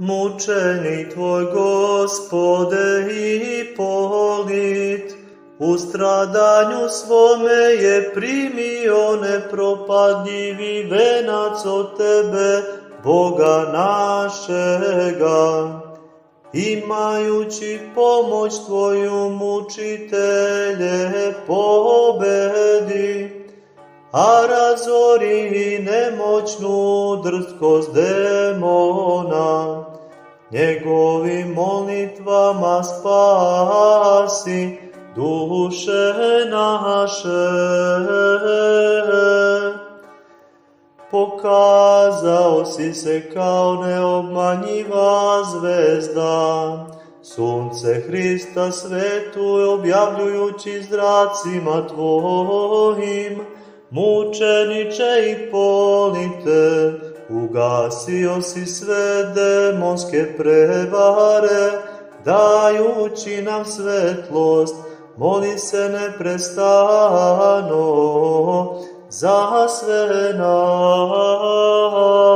Mučenik tvoj, Gospode, Ipolit, u stradanju svome je primio nepropadljivi venac od tebe, Boga našega. Imajući pomoć tvoju, mučitelje pobedi, a razori nemoćnu drskost demona. Njegovim molitvama spasi duše naše. Pokazao si se kao neobmanjiva zvezda, sunce Hrista svetuj objavljujući zracima tvojim. Mučeniče Ipolite, ugasio si sve demonske prevare, dajući nam svetlost, moli se neprestano za sve nas.